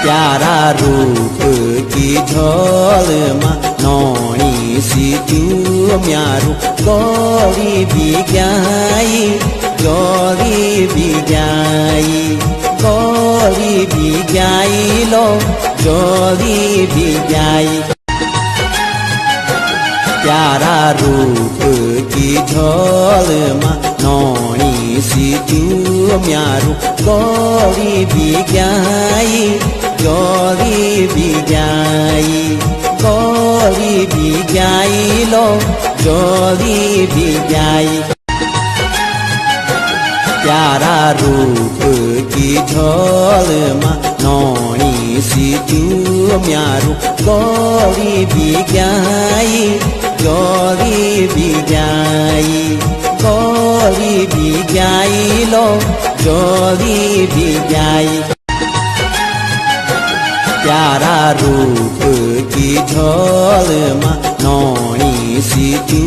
प्यारा रूप की झलमा नौनी सी तू म्यारू गौरी बिगाई गौरी बिगाई गौरी बिगाई लो गौरी बिगाई प्यारा रूप की झलमा नौनी सी तू म्यारू गौरी बिगाई गौरी बिगाई गौरी बिगाई लो गौरी बिगाई प्यारा रूप की झलमा नौनी सी तू म्यारू गौरी बिगाई गौरी बिगाई गौरी बिगाई लो गौरी बिगाई प्यारा रूप की झलमा नौनी सी तू